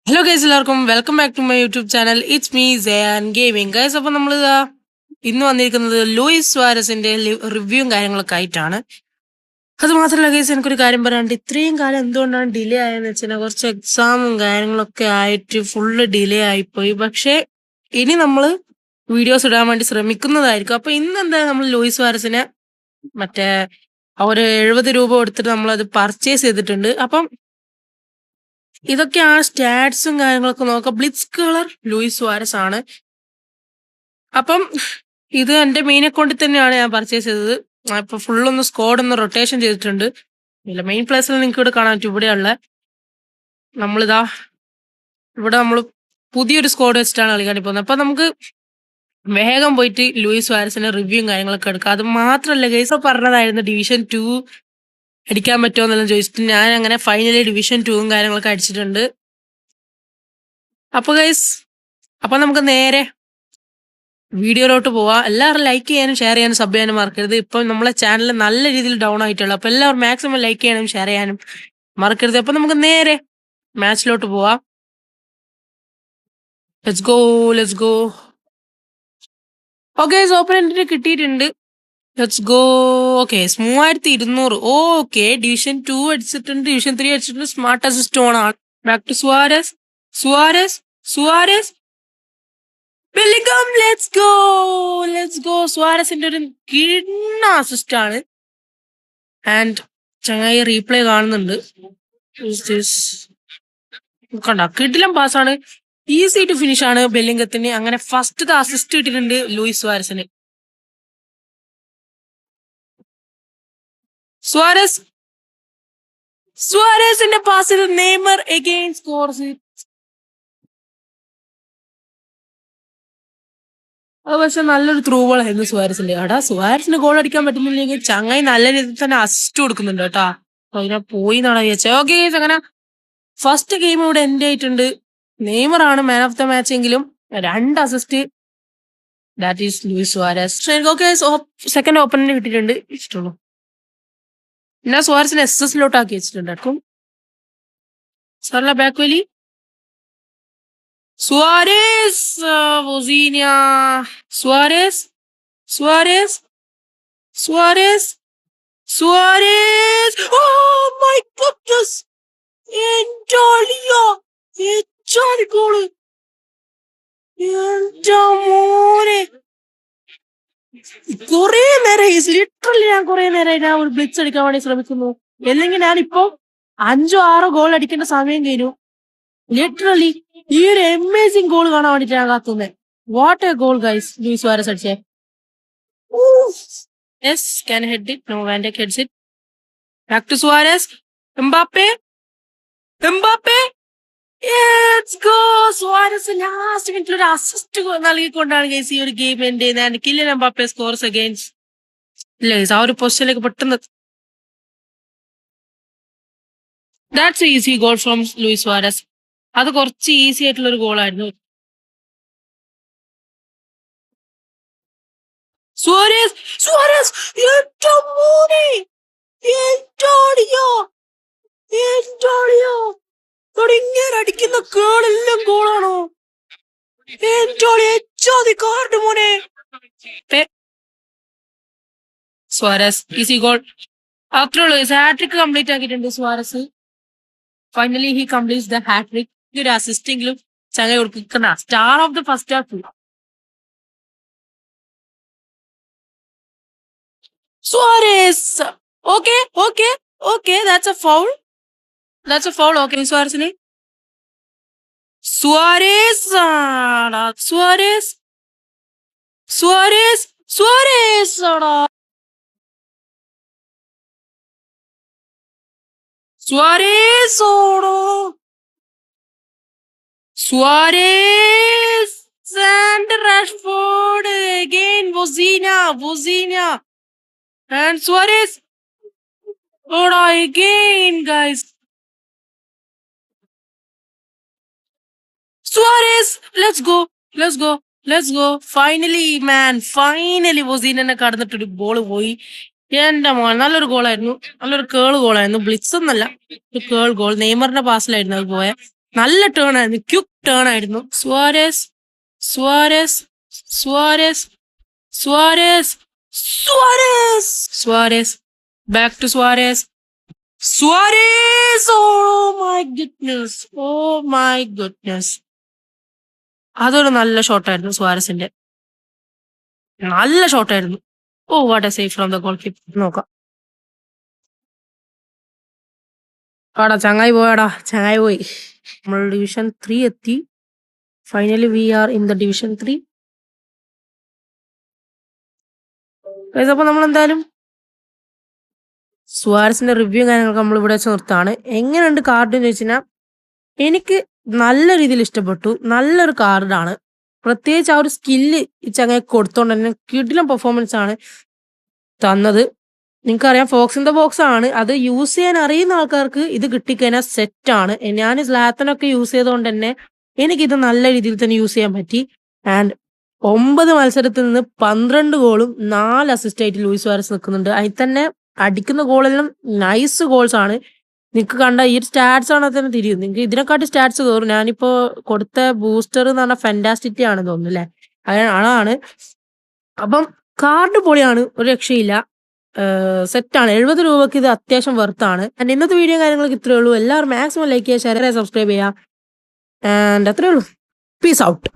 Hello guys, എല്ലാവർക്കും welcome back to my YouTube channel. It's me Sayan gaming guys. അപ്പോൾ നമ്മൾ ഇന്ന് വന്നിരിക്കുന്നത് ലൂയിസ് സുവാരസിന്റെ റിവ്യൂവും കാര്യങ്ങളൊക്കെ ആയിട്ടാണ്. അത് മാത്രമല്ല ഗൈസ്, എനിക്കൊരു കാര്യം പറയാനുണ്ട്. ഇത്രയും കാലം എന്തുകൊണ്ടാണ് ഡിലേ ആയെന്ന് വെച്ചാൽ കുറച്ച് എക്സാമും കാര്യങ്ങളൊക്കെ ആയിട്ട് ഫുള്ള് ഡിലേ ആയിപ്പോയി. പക്ഷേ ഇനി നമ്മൾ വീഡിയോസ് ഇടാൻ വേണ്ടി ശ്രമിക്കുന്നതായിരിക്കും. അപ്പോൾ ഇന്ന് എന്തായാലും നമ്മൾ ലൂയിസ് സുവാരസിനെ മറ്റേ ഒരു 70 രൂപ കൊടുത്തിട്ട് നമ്മളത് പർച്ചേസ് ചെയ്തിട്ടുണ്ട്. അപ്പം ഇതൊക്കെയാണ് സ്റ്റാറ്റ്സും കാര്യങ്ങളൊക്കെ നോക്കാം. ബ്ലിറ്റ്സ് കളർ ലൂയിസ് സുവാരസ് ആണ്. അപ്പം ഇത് എന്റെ മെയിൻ അക്കൗണ്ടിൽ തന്നെയാണ് ഞാൻ പർച്ചേസ് ചെയ്തത്. ഇപ്പൊ ഫുള്ളൊന്ന് സ്ക്വാഡ് ഒന്ന് റൊട്ടേഷൻ ചെയ്തിട്ടുണ്ട്. ഇല്ല, മെയിൻ പ്ലേസിൽ നിങ്ങൾക്ക് ഇവിടെ കാണാൻ പറ്റും. ഇവിടെയുള്ള നമ്മളിതാ ഇവിടെ നമ്മൾ പുതിയൊരു സ്ക്വാഡ് വെച്ചിട്ടാണ് കളിക്കാൻ പോകുന്നത്. അപ്പൊ നമുക്ക് വേഗം പോയിട്ട് ലൂയിസ് സുവാരസിന്റെ റിവ്യൂവും കാര്യങ്ങളൊക്കെ എടുക്കാം. അത് മാത്രമല്ല ഗൈസ്, പറഞ്ഞതായിരുന്നു ഡിവിഷൻ 2 അടിക്കാൻ പറ്റുമോ എന്നെല്ലാം ചോദിച്ചിട്ട് ഞാൻ അങ്ങനെ ഫൈനലി ഡിവിഷൻ 2 കാര്യങ്ങളൊക്കെ അടിച്ചിട്ടുണ്ട്. അപ്പൊ ഗൈസ്, അപ്പൊ നമുക്ക് നേരെ വീഡിയോയിലോട്ട് പോവാം. എല്ലാവരും ലൈക്ക് ചെയ്യാനും ഷെയർ ചെയ്യാനും സബ് ചെയ്യാനും മറക്കരുത്. ഇപ്പം നമ്മളെ ചാനൽ നല്ല രീതിയിൽ ഡൗൺ ആയിട്ടുള്ളൂ. അപ്പൊ എല്ലാവരും മാക്സിമം ലൈക്ക് ചെയ്യാനും ഷെയർ ചെയ്യാനും മറക്കരുത്. അപ്പൊ നമുക്ക് നേരെ മാച്ചിലോട്ട് പോവാം. Let's go let's go. Okay, ഓപ്പണന്റിന് കിട്ടിയിട്ടുണ്ട്. Let's go. Okay, 3200. Okay, division 2 അടിച്ചിട്ടുണ്ട്, ഡിവിഷൻ 3 അടിച്ചിട്ടുണ്ട്. സ്മാർട്ട് അസിസ്റ്റ് ഓൺ ആണ്. Back to Suarez. Suarez Suarez Bellingham. Let's go let's go. സുവാരസിന്റെ ഒരു കിണ്ണ അസിസ്റ്റ് ആണ്. ആൻഡ് ചങ്ങായി റീപ്ലേ കാണുന്നുണ്ട്. കണ്ട കിടിലം പാസ്സാണ്. ഈസി ടു ഫിനിഷ് ആണ് ബെല്ലിംഗത്തിന്. അങ്ങനെ ഫസ്റ്റ് അസിസ്റ്റ് കിട്ടിയിട്ടുണ്ട് ലൂയിസ് സുവാരസിന്. സുവാരസ് സുവാരസിന്റെ പാസിൽ നെയ്മർ അഗൈൻ സ്കോർസ്. അത് പക്ഷെ നല്ലൊരു ത്രൂ ബോൾ ആയിരുന്നു സുവാരസിന്റെ. എടാ, സുവാരസിന് ഗോൾ അടിക്കാൻ പറ്റുന്നില്ലെങ്കിൽ ചങ്ങായി നല്ല രീതിയിൽ തന്നെ അസിസ്റ്റ് കൊടുക്കുന്നുണ്ട് കേട്ടാ. അതിനെ പോയി എന്നാണ് വിചാരിച്ചത്. ഓക്കെ, അങ്ങനെ ഫസ്റ്റ് ഗെയിം ഇവിടെ എൻഡ് ആയിട്ടുണ്ട്. നെയ്മർ ആണ് മാൻ ഓഫ് ദ മാച്ച് എങ്കിലും 2 assist. That is Luis Suarez. Okay, second ഓപ്പണിന് കിട്ടിയിട്ടുണ്ട്. ഇഷ്ടമുള്ളൂ. പിന്നെ സുവാരസിനെ SS ആക്കി വെച്ചിട്ടുണ്ടാക്കും. സാറില ബാക്ക് വലി. സുവാരസ് വൊസീനിയ. Suarez Suarez Suarez Suarez. Oh my goodness, goal. എന്റെ മോനെ, കൊറേ നേരം ലിറ്ററലി ഞാൻ കൊറേ നേരമായി ഞാൻ ഒരു ബ്ലിറ്റ്സ് അടിക്കാൻ വേണ്ടി ശ്രമിക്കുന്നു. അല്ലെങ്കിൽ ഞാനിപ്പോ 5-6 ഗോൾ അടിക്കേണ്ട സമയം കഴിഞ്ഞു. ലിറ്ററലി ഈ ഒരു അമേസിംഗ് ഗോൾ കാണാൻ വേണ്ടിട്ട് ഞാൻ കാത്തുന്നത്. What a goal guys, Luis Suarez അടിച്ചേ. Yes, can head it. No, Van Dijk heads it. Back to Suarez. Mbappe Mbappe. Let's go. Suarez last മിനിറ്റിൽ ഒരു അസിസ്റ്റ് നൽകിക്കൊണ്ടാണ് ഗൈസ് ഈ ഒരു ഗെയിം എൻഡ് ചെയ്യുന്നത്. Kylian Mbappe scores against. ഇല്ല guys, ആ ഒരു പൊസിഷനിലേക്ക് പെട്ടെന്ന്. That's easy goal from Luis Suarez. അത് കുറച്ച് ഈസി ആയിട്ടുള്ള ഒരു ഗോളായിരുന്നു. Suarez Suarez. എന്റെ മോനെ, ഇങ്ങനെ അടിക്കുന്ന ഗോളെല്ലാം ഗോളാണോ? കാർഡ് മോനെ. Suarez easy goal. അത്രേ ഉള്ളൂ. ഹാട്രിക് കംപ്ലീറ്റ് ആക്കിയിട്ടുണ്ട് Suarez. Finally he completes the hat trick. ഒരു അസിസ്റ്റെങ്കിലും ചങ്ങ കൊടുക്കുന്ന star of the first half. Suarez. Okay okay okay, that's a foul. Okay, സുവാരസിന്. സുവാരസ് സുവാരസ് സുവാരസ് സുവാരസ് ആടാ. സുവാരസ് ഓടോ. Suarez and Rashford again. വൊസീനിയ and Suarez. Oda again, guys. Suarez. Let's go. Finally, man. Finally, വൊസീനിയനെ കടന്നിട്ടൊരു ball പോയി. എന്റെ മോൻ, നല്ലൊരു ഗോളായിരുന്നു. നല്ലൊരു കേൾ ഗോളായിരുന്നു. ബ്ലിറ്റ്സ് ഒന്നല്ല, ഒരു കേൾ ഗോൾ. നെയ്മറിന്റെ പാസിലായിരുന്നു അത് പോയെ. നല്ല ടേൺ ആയിരുന്നു, ക്യുക്ക് ടേൺ ആയിരുന്നു. Suarez Suarez Suarez Suarez Suarez Suarez back to Suarez Suarez. Oh my goodness, oh my goodness. അതൊരു നല്ല ഷോട്ടായിരുന്നു സുവാരസിന്റെ, നല്ല ഷോട്ടായിരുന്നു. Oh what a save from the goalkeeper. നോക്കാം. ആടാ ചങ്ങായി പോയാടാ, ചങ്ങായി പോയി. നമ്മൾ ഡിവിഷൻ 3 എത്തി. Finally we are in the division 3. അപ്പൊ നമ്മൾ എന്തായാലും സുവാരസിന്റെ റിവ്യൂ കാര്യങ്ങളൊക്കെ നമ്മൾ ഇവിടെ വെച്ച് നിർത്താണ്. എങ്ങനെയുണ്ട് കാർഡ് എന്ന് ചോദിച്ചാൽ എനിക്ക് നല്ല രീതിയിൽ ഇഷ്ടപ്പെട്ടു. നല്ലൊരു കാർഡാണ്. പ്രത്യേകിച്ച് ആ ഒരു സ്കില്ല് ഈ ചങ്ങായി കൊടുത്തോണ്ട് തന്നെ കിടിലം പെർഫോമൻസ് ആണ് തന്നത്. നിങ്ങൾക്കറിയാം ഫോക്സ് ഇൻ ദ ബോക്സ് ആണ്. അത് യൂസ് ചെയ്യാൻ അറിയുന്ന ആൾക്കാർക്ക് ഇത് കിട്ടിക്കഴിഞ്ഞാൽ സെറ്റാണ്. ഞാൻ സ്ലാത്തനൊക്കെ യൂസ് ചെയ്തുകൊണ്ട് തന്നെ എനിക്കിത് നല്ല രീതിയിൽ തന്നെ യൂസ് ചെയ്യാൻ പറ്റി. ആൻഡ് 9 മത്സരത്തിൽ നിന്ന് 12 ഗോളും 4 അസിസ്റ്റ് ആയിട്ട് ലൂയിസ് സുവാരസ് നിൽക്കുന്നുണ്ട്. അതിൽ തന്നെ അടിക്കുന്ന ഗോളെല്ലാം നൈസ് ഗോൾസ് ആണ്. നിങ്ങൾക്ക് കണ്ട ഈ ഒരു സ്റ്റാറ്റ്സ് ആണെങ്കിൽ തന്നെ തിരിയും. നിങ്ങൾക്ക് ഇതിനെക്കാട്ടി സ്റ്റാറ്റ്സ് കയറും. ഞാനിപ്പോ കൊടുത്ത ബൂസ്റ്റർ എന്ന് പറഞ്ഞാൽ ഫെന്റാസ്റ്റിറ്റി ആണെന്ന് തോന്നുന്നു അല്ലേ, അതാണ്. അപ്പം കാർഡ് പൊളിയാണ്, ഒരു രക്ഷയില്ല. സെറ്റാണ്. 70 രൂപക്ക് ഇത് അത്യാവശ്യം വെർത്താണ്. ആൻഡ് ഇന്നത്തെ വീഡിയോ കാര്യങ്ങളൊക്കെ ഇത്രയേ ഉള്ളൂ. എല്ലാവരും മാക്സിമം ലൈക്ക് ചെയ്യുക, ഷെയർ ചെയ്യുക, സബ്സ്ക്രൈബ് ചെയ്യുക. ആൻഡ് അത്രയേ ഉള്ളൂ. Peace out.